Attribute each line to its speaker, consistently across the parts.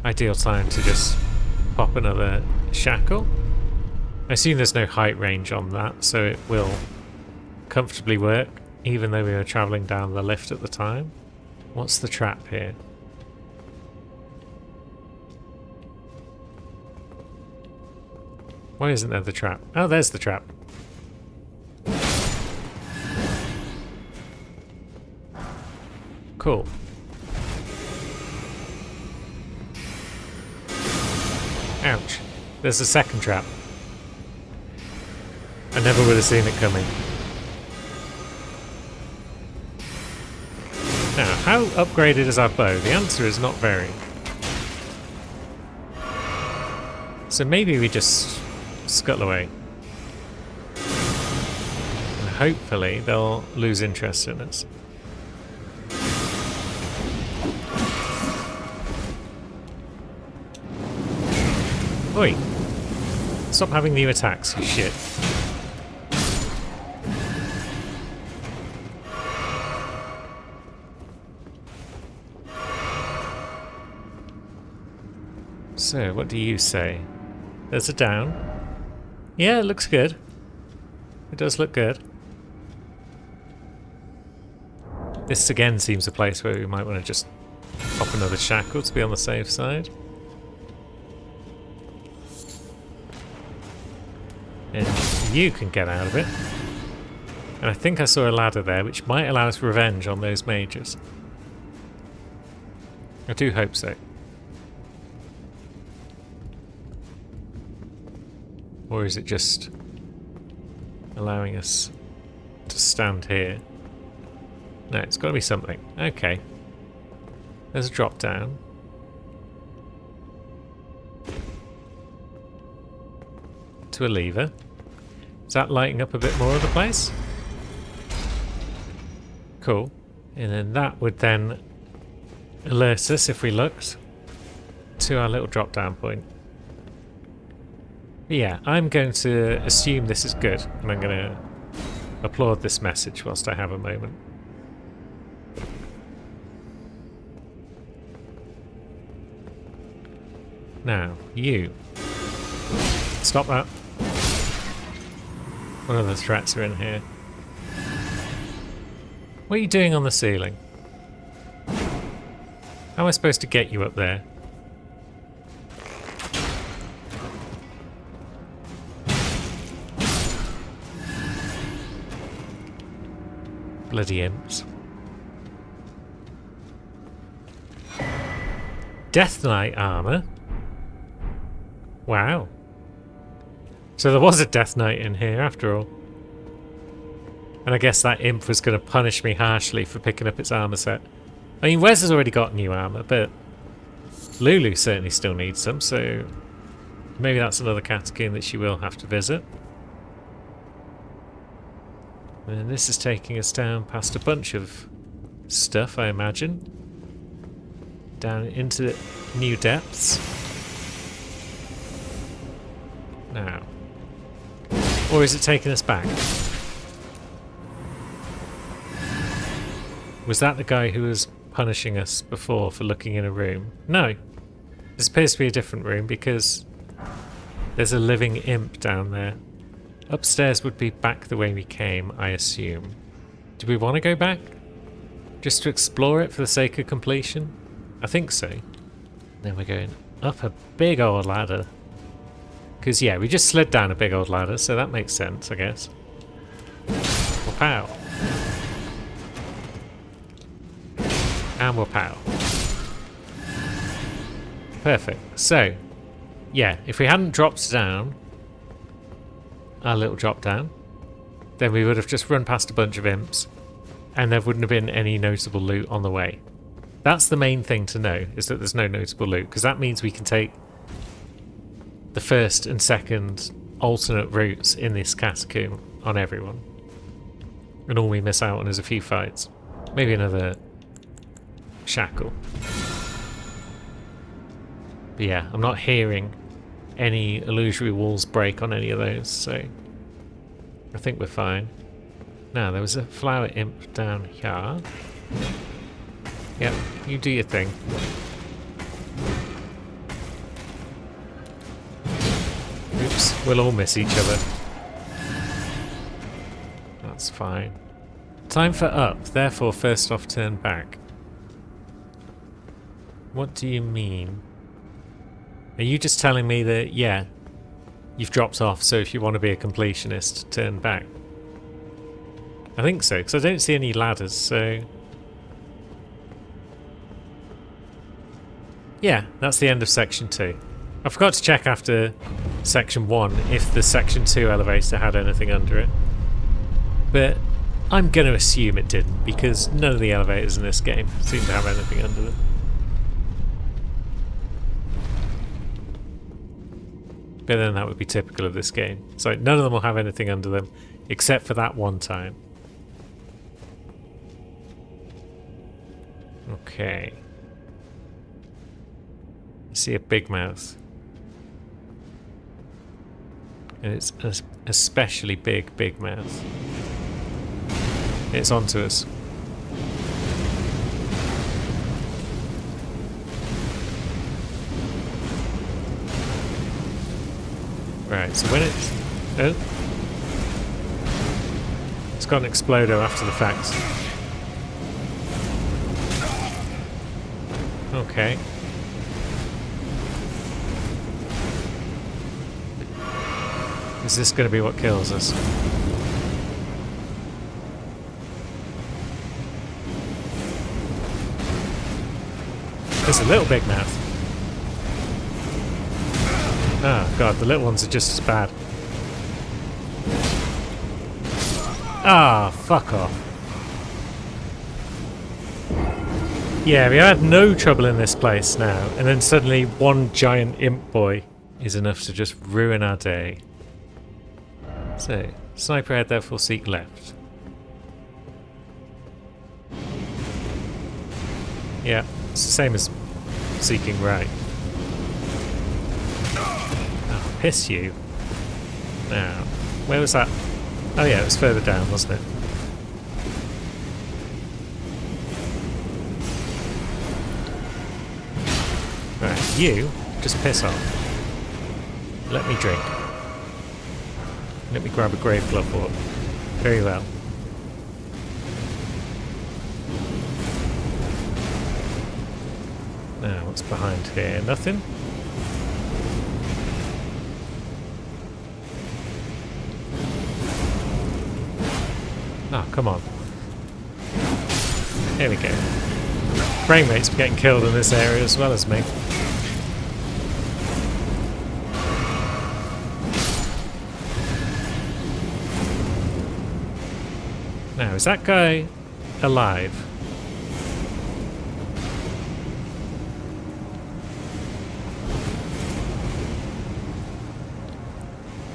Speaker 1: ideal time to just pop another shackle. I assume there's no height range on that, so it will comfortably work, even though we were travelling down the lift at the time. What's the trap here? Why isn't there the trap? Oh, there's the trap. Cool. Ouch. There's a second trap. I never would have seen it coming. Now, how upgraded is our bow? The answer is not very. So maybe we just scuttle away. And hopefully they'll lose interest in us. Oi! Stop having new attacks, you shit. So, what do you say? There's a down. Yeah, it looks good. It does look good. This again seems a place where we might want to just pop another shackle to be on the safe side. And you can get out of it. And I think I saw a ladder there, which might allow us revenge on those mages. I do hope so. Or is it just allowing us to stand here? No, it's got to be something. Okay. There's a drop down. To a lever. Is that lighting up a bit more of the place? Cool. And then that would then alert us, if we looked, to our little drop down point. Yeah, I'm going to assume this is good, and I'm going to applaud this message whilst I have a moment. Now, you. Stop that. What other threats are in here? What are you doing on the ceiling? How am I supposed to get you up there? Bloody imps. Death Knight armor? Wow. So there was a Death Knight in here after all. And I guess that imp was going to punish me harshly for picking up its armor set. I mean, Wes has already got new armor, but Lulu certainly still needs some, so maybe that's another catacomb that she will have to visit. And this is taking us down past a bunch of stuff, I imagine. Down into new depths. Now. Or is it taking us back? Was that the guy who was punishing us before for looking in a room? No. This appears to be a different room because there's a living imp down there. Upstairs would be back the way we came, I assume. Do we want to go back? Just to explore it for the sake of completion? I think so. Then we're going up a big old ladder. Because, yeah, we just slid down a big old ladder, so that makes sense, I guess. Wow. And we'll pow. Perfect. So, yeah, if we hadn't dropped down our little drop down, then we would have just run past a bunch of imps and there wouldn't have been any notable loot on the way. That's the main thing to know, is that there's no notable loot, because that means we can take the first and second alternate routes in this catacomb on everyone. And all we miss out on is a few fights. Maybe another shackle. But yeah, I'm not hearing any illusory walls break on any of those, so I think we're fine. Now, there was a flower imp down here. Yep, you do your thing. Oops, we'll all miss each other. That's fine. Time for up, therefore first off turn back. What do you mean? Are you just telling me that, yeah, you've dropped off, so if you want to be a completionist, turn back? I think so, because I don't see any ladders, so... Yeah, that's the end of section 2. I forgot to check after section 1 if the section 2 elevator had anything under it. But I'm going to assume it didn't, because none of the elevators in this game seem to have anything under them. But then that would be typical of this game. So none of them will have anything under them, except for that one time. Okay. I see a big mouth. And it's an especially big mouth. It's onto us. Right, so when it's... Oh. It's got an exploder after the fact. Okay. Is this going to be what kills us? There's a little big mouth. Oh god, the little ones are just as bad. Ah, fuck off. Yeah, we had no trouble in this place now, and then suddenly one giant imp boy is enough to just ruin our day. So, sniper head, therefore seek left. Yeah, it's the same as seeking right. Oh, piss you. Now, where was that? Oh yeah, it was further down, wasn't it? Right, you, just piss off. Let me drink. Let me grab a grave glove orb. Very well. Now, what's behind here? Nothing? Oh, come on. Here we go. Frame rate's getting killed in this area as well as me. Now, is that guy alive?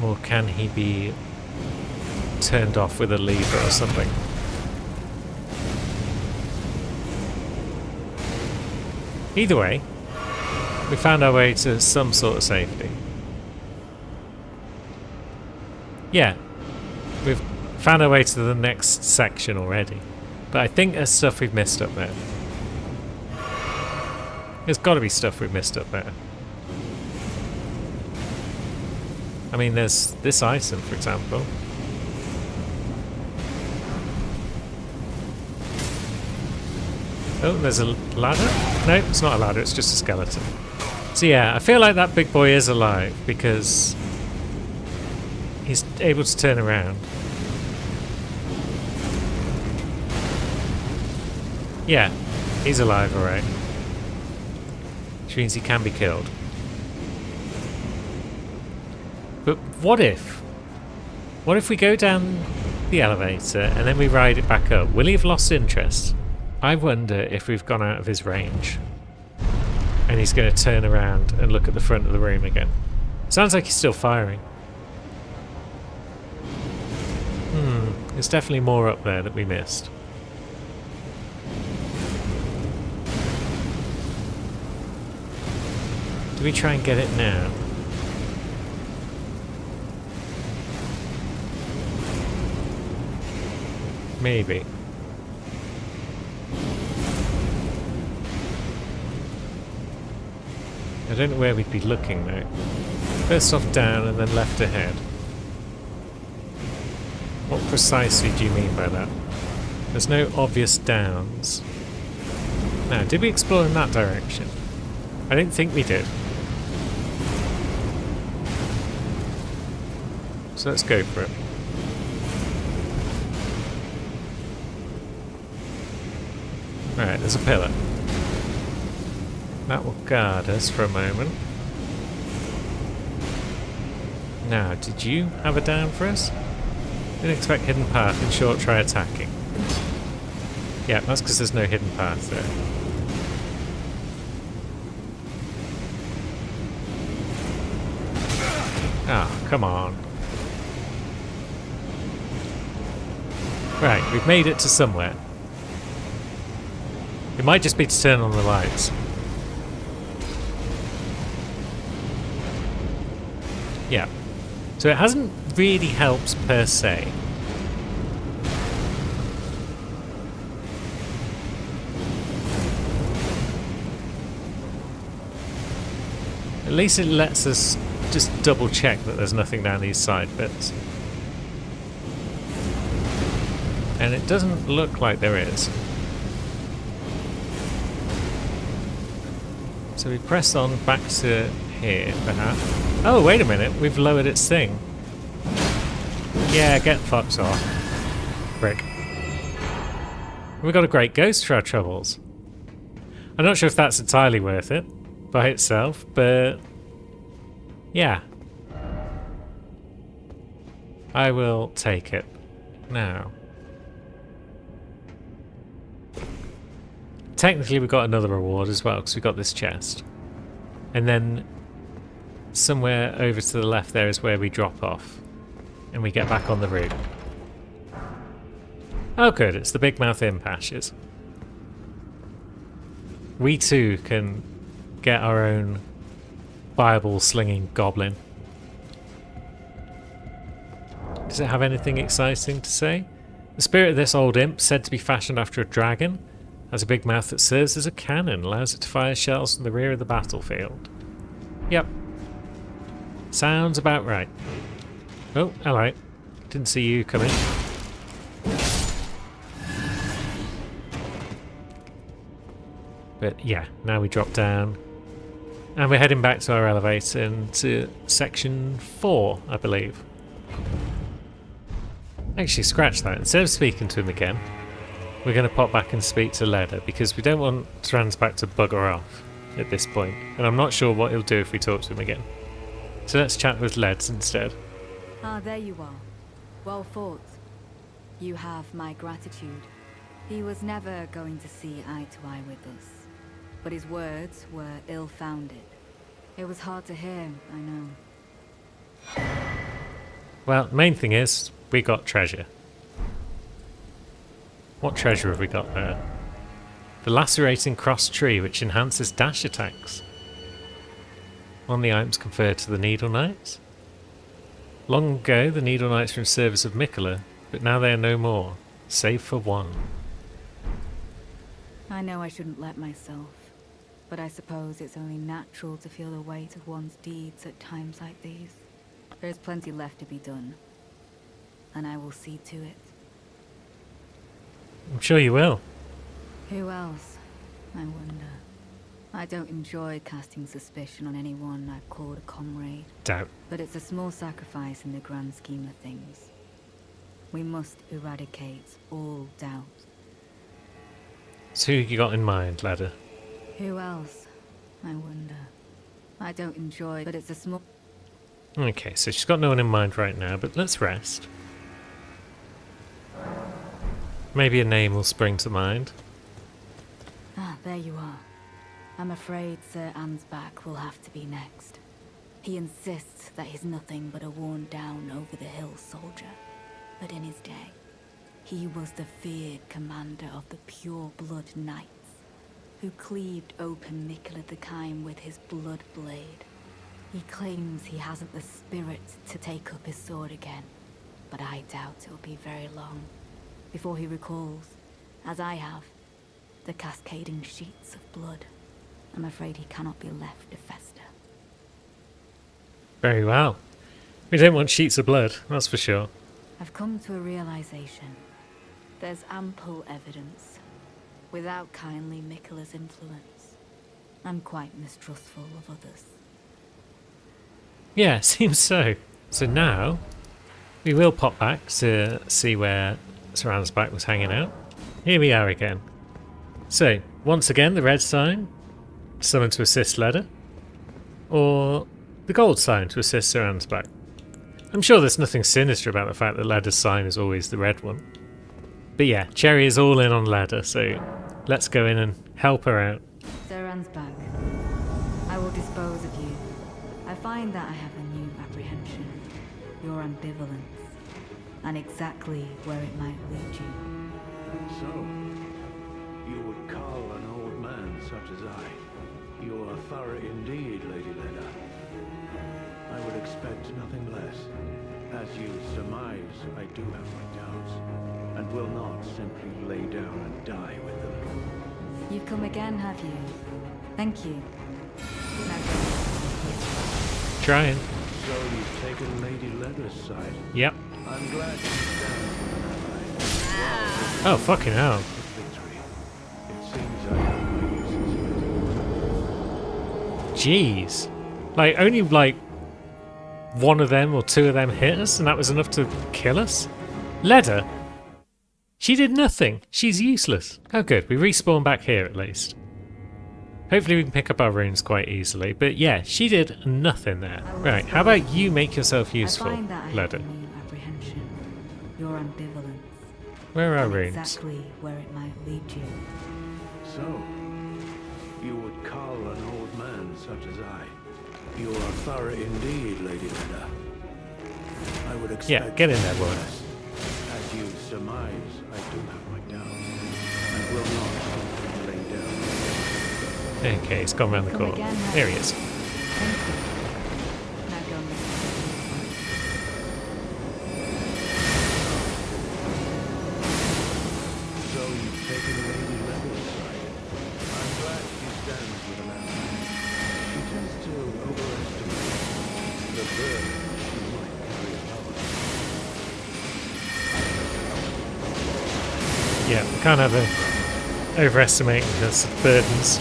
Speaker 1: Or can he be turned off with a lever or something? Either way, we found our way to some sort of safety. Yeah, we've found our way to the next section already. But I think there's stuff we've missed up there. There's got to be stuff we've missed up there. I mean, there's this item, for example. Oh, there's a ladder? No, it's not a ladder, it's just a skeleton. So yeah, I feel like that big boy is alive because he's able to turn around. Yeah, he's alive, alright. Which means he can be killed. But what if? What if we go down the elevator and then we ride it back up? Will he have lost interest? I wonder if we've gone out of his range. And he's going to turn around and look at the front of the room again. Sounds like he's still firing. There's definitely more up there that we missed. Do we try and get it now? Maybe. I don't know where we'd be looking though. First off down and then left ahead. What precisely do you mean by that? There's no obvious downs. Now, did we explore in that direction? I don't think we did. So let's go for it. Right, there's a pillar. That will guard us for a moment. Now, did you have a down for us? Didn't expect hidden path. In short, try attacking. Yeah, that's because there's no hidden path there. Ah, come on. Right, we've made it to somewhere. It might just be to turn on the lights. Yeah. So it hasn't really helped per se. At least it lets us just double check that there's nothing down these side bits. And it doesn't look like there is. So we press on back to here, perhaps. Oh, wait a minute, we've lowered its thing. Yeah, get fucked off. Frick. We've got a great ghost for our troubles. I'm not sure if that's entirely worth it by itself, but yeah. I will take it. Now. Technically we got another reward as well, because we got this chest. And then somewhere over to the left there is where we drop off. And we get back on the route. Oh good, it's the Big Mouth Imp ashes. We too can get our own fireball slinging goblin. Does it have anything exciting to say? The spirit of this old imp, said to be fashioned after a dragon, has a big mouth that serves as a cannon, allows it to fire shells from the rear of the battlefield. Yep. Sounds about right. Oh, hello. Didn't see you coming. But yeah, now we drop down. And we're heading back to our elevator into section 4, I believe. Actually, scratch that. Instead of speaking to him again, we're going to pop back and speak to Leda, because we don't want Transback to bugger off at this point. And I'm not sure what he'll do if we talk to him again. So let's chat with Leds instead.
Speaker 2: Ah, there you are. Well fought. You have my gratitude. He was never going to see eye to eye with us, but his words were ill-founded. It was hard to hear, I know.
Speaker 1: Well, the main thing is, we got treasure. What treasure have we got there? The lacerating cross tree, which enhances dash attacks. One of the items conferred to the Needle Knights. Long ago, the Needle Knights were in service of Miquella, but now they are no more, save for one.
Speaker 2: I know I shouldn't let myself, but I suppose it's only natural to feel the weight of one's deeds at times like these. There's plenty left to be done, and I will see to it.
Speaker 1: I'm sure you will.
Speaker 2: Who else? I wonder. I don't enjoy casting suspicion on anyone I've called a comrade.
Speaker 1: Doubt.
Speaker 2: But it's a small sacrifice in the grand scheme of things. We must eradicate all doubt.
Speaker 1: So who you got in mind, Ladder?
Speaker 2: Who else? I wonder. I don't enjoy, but it's a small...
Speaker 1: Okay, so she's got no one in mind right now, but let's rest. Maybe a name will spring to mind.
Speaker 2: Ah, there you are. I'm afraid Sir Ansbach will have to be next. He insists that he's nothing but a worn-down over-the-hill soldier. But in his day, he was the feared commander of the Pure-Blood Knights, who cleaved open Miquella the Kime with his blood blade. He claims he hasn't the spirit to take up his sword again, but I doubt it'll be very long before he recalls, as I have, the cascading sheets of blood. I'm afraid he cannot be left to fester.
Speaker 1: Very well. We don't want sheets of blood, that's for sure.
Speaker 2: I've come to a realization. There's ample evidence. Without kindly Miquella's influence, I'm quite mistrustful of others.
Speaker 1: Yeah, seems so. So now, we will pop back to see where Sir Ansbach was hanging out. Here we are again. So, once again, the red sign, summon to assist Leda, or the gold sign to assist Sir Ansbach. I'm sure there's nothing sinister about the fact that Leda's sign is always the red one. But yeah, Cherry is all in on Leda, so let's go in and help her out.
Speaker 2: Sir Ansbach, I will dispose of you. I find that I have a new apprehension. Your ambivalence, and exactly where it might lead you.
Speaker 3: So, you would call an old man such as I. You are thorough indeed, Lady Leda. I would expect nothing less. As you surmise, I do have my doubts, and will not simply lay down and die with them.
Speaker 2: You've come again, have you? Thank you. Now go.
Speaker 1: Trying.
Speaker 3: So you've taken Lady Leda's side.
Speaker 1: Yep.
Speaker 3: I'm glad you stand with an ally.
Speaker 1: Oh, fucking hell.
Speaker 3: Victory. It seems I have my uses.
Speaker 1: Jeez. Like, only like one of them or two of them hit us, and that was enough to kill us? Leda? She did nothing. She's useless. Oh good, we respawn back here at least. Hopefully we can pick up our runes quite easily, but yeah, she did nothing there. Right, how about you make yourself useful,
Speaker 2: I find that I have
Speaker 1: Leda?
Speaker 2: a new apprehension. Your ambivalence.
Speaker 1: Where are our
Speaker 2: and
Speaker 1: runes?
Speaker 2: exactly where it might lead you.
Speaker 3: So, you would call an old man such as I. You are thorough indeed, Lady Leda. I would expect
Speaker 1: Yeah, get in there, boy.
Speaker 3: less. As you surmise, I do have my doubts, and will not simply lay down.
Speaker 1: Okay, he's gone round the
Speaker 2: Come
Speaker 1: corner.
Speaker 2: again, have
Speaker 1: There he
Speaker 2: you?
Speaker 1: is.
Speaker 2: Thank you. Now go.
Speaker 3: So you've taken Lady Leda's side. I'm glad she stands with an ally. She tends to overestimate the burden she might carry alone.
Speaker 1: Yeah, we can't have her overestimating her burdens.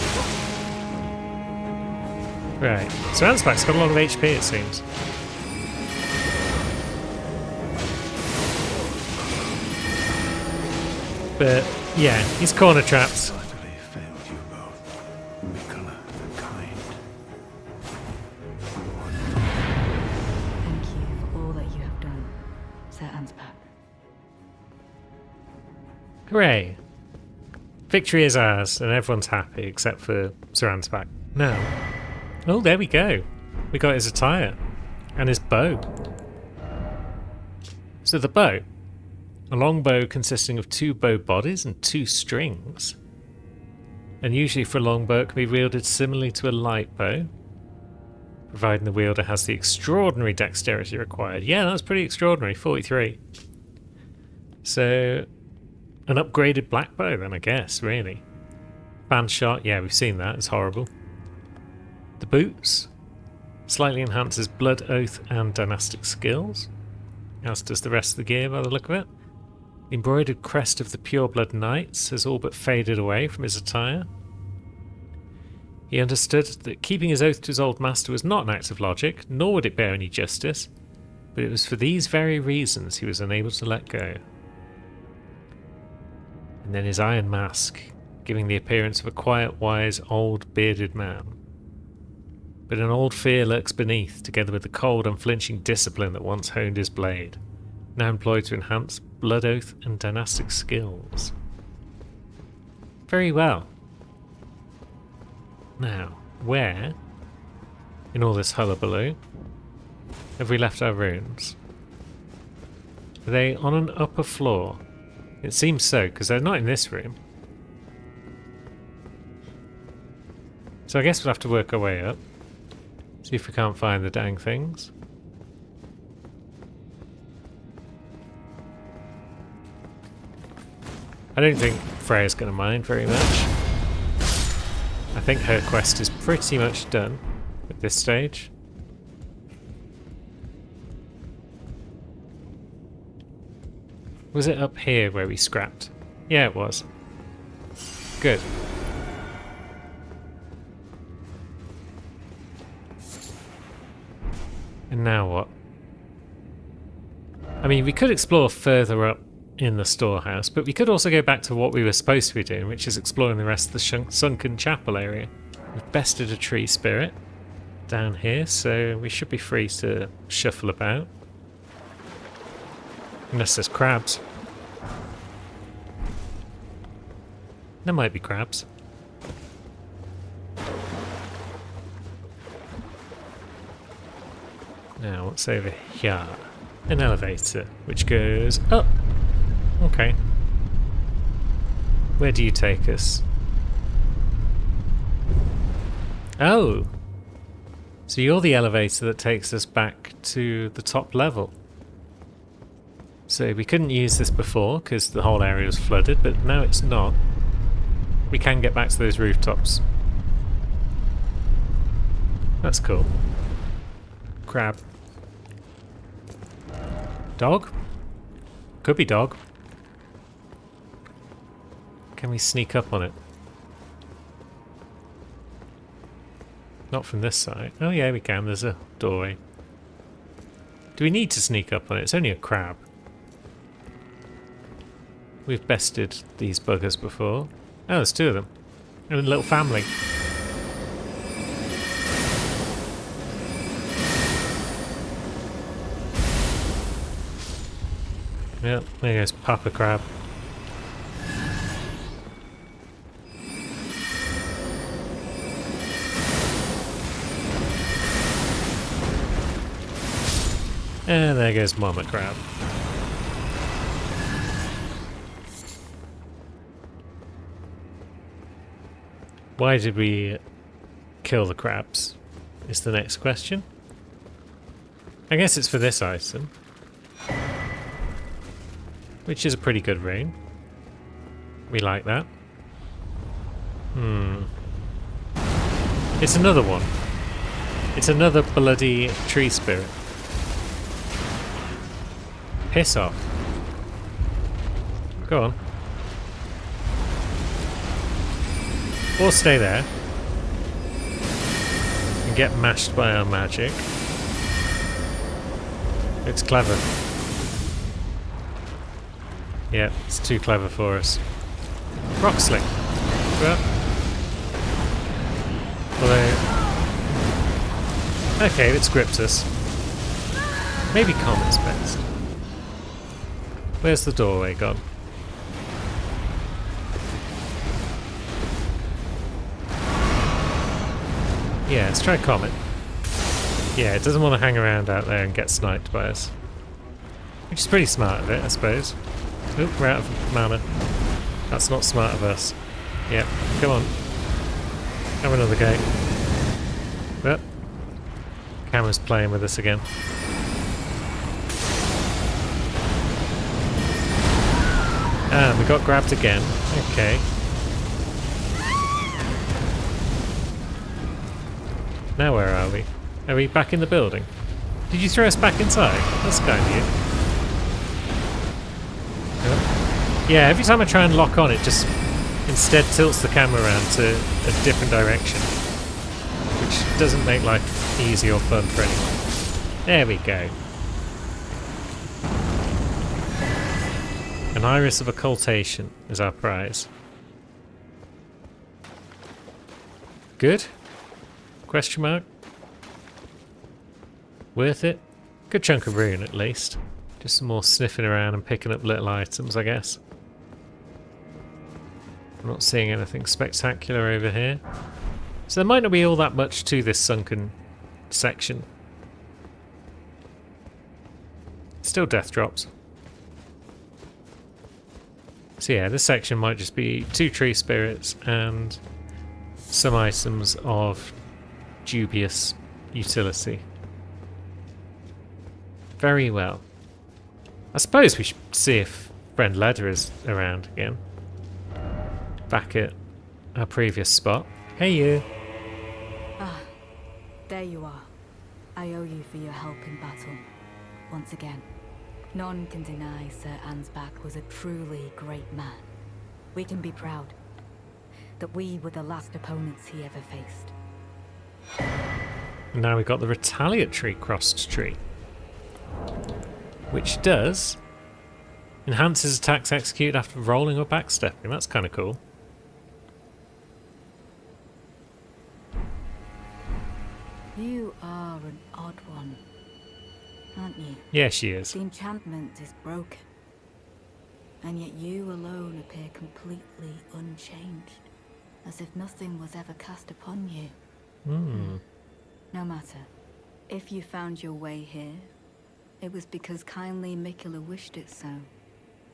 Speaker 1: Right, so Ansbach's got a lot of HP it seems. But yeah, he's corner trapped.
Speaker 3: Utterly failed you both, Miquella the Kind.
Speaker 2: Thank you for all that you have done, Sir Ansbach.
Speaker 1: Hooray! Victory is ours, and everyone's happy except for Sir Ansbach. Now, oh, there we go. We got his attire and his bow. So the bow, a long bow consisting of 2 bow bodies and 2 strings. And usually for a long bow it can be wielded similarly to a light bow, providing the wielder has the extraordinary dexterity required. Yeah, that's pretty extraordinary, 43. So, an upgraded black bow then, I guess, really. Band shot, yeah, we've seen that, it's horrible. The boots slightly enhances blood oath and dynastic skills, as does the rest of the gear by the look of it. The embroidered crest of the Pureblood Knights has all but faded away from his attire. He understood that keeping his oath to his old master was not an act of logic, nor would it bear any justice, but it was for these very reasons he was unable to let go. And then his iron mask, giving the appearance of a quiet, wise, old, bearded man. But an old fear lurks beneath, together with the cold, unflinching discipline that once honed his blade, now employed to enhance blood oath and dynastic skills. Very well. Now, where, in all this hullabaloo, have we left our runes? Are they on an upper floor? It seems so, because they're not in this room. So I guess we'll have to work our way up. See if we can't find the dang things. I don't think Freya's going to mind very much. I think her quest is pretty much done at this stage. Was it up here where we scrapped? Yeah, it was. Good. And now what? I mean, we could explore further up in the storehouse, but we could also go back to what we were supposed to be doing, which is exploring the rest of the sunken chapel area. We've bested a tree spirit down here, so we should be free to shuffle about. Unless there's crabs. There might be crabs. Now, what's over here? An elevator, which goes up. Okay. Where do you take us? Oh! So you're the elevator that takes us back to the top level. So we couldn't use this before because the whole area was flooded, but now it's not. We can get back to those rooftops. That's cool. Crab. Dog? Could be dog. Can we sneak up on it? Not from this side. Oh yeah, we can. There's a doorway. Do we need to sneak up on it? It's only a crab. We've bested these buggers before. Oh, there's two of them. And a little family. Yep, there goes Papa Crab. And there goes Mama Crab. Why did we kill the crabs? Is the next question. I guess it's for this item. Which is a pretty good rune. We like that. It's another one. It's another bloody tree spirit. Piss off. Go on. Or stay there. And get mashed by our magic. It's clever. Yeah, it's too clever for us. Rock Sling. Well. Although... okay, it's gripped us. Maybe Comet's best. Where's the doorway gone? Yeah, let's try Comet. Yeah, it doesn't want to hang around out there and get sniped by us. Which is pretty smart of it, I suppose. Oop, we're out of mana. That's not smart of us. Yep, come on. Have another go. Well, camera's playing with us again. Ah, we got grabbed again. Okay. Now where are we? Are we back in the building? Did you throw us back inside? That's kind of you. Yeah, every time I try and lock on, it just instead tilts the camera around to a different direction. Which doesn't make life easy or fun for anyone. There we go. An Iris of Occultation is our prize. Good? Question mark? Worth it? Good chunk of rune at least. Just some more sniffing around and picking up little items, I guess. I'm not seeing anything spectacular over here. So there might not be all that much to this sunken section. Still death drops. So yeah, this section might just be 2 tree spirits and some items of dubious utility. Very well. I suppose we should see if friend Leda is around again. Back at our previous spot. Hey you!
Speaker 2: Ah, there you are. I owe you for your help in battle. Once again. None can deny Sir Ansbach was a truly great man. We can be proud that we were the last opponents he ever faced.
Speaker 1: And now we've got the retaliatory crossed tree, which does enhances attacks executed after rolling or backstepping. That's kind of cool.
Speaker 2: You are an odd one, aren't you?
Speaker 1: Yeah, she is.
Speaker 2: The enchantment is broken, and yet you alone appear completely unchanged, as if nothing was ever cast upon you. No matter. If you found your way here, it was because kindly Miquella wished it so.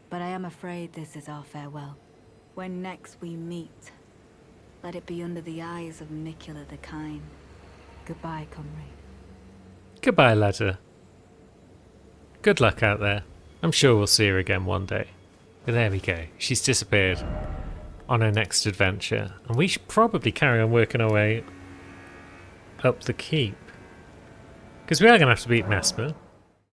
Speaker 2: But I am afraid this is our farewell. When next we meet, let it be under the eyes of Miquella the Kind. Goodbye, comrade.
Speaker 1: Goodbye, Ledda. Good luck out there. I'm sure we'll see her again one day. But there we go. She's disappeared on her next adventure. And we should probably carry on working our way up the keep. Because we are going to have to beat Messmer.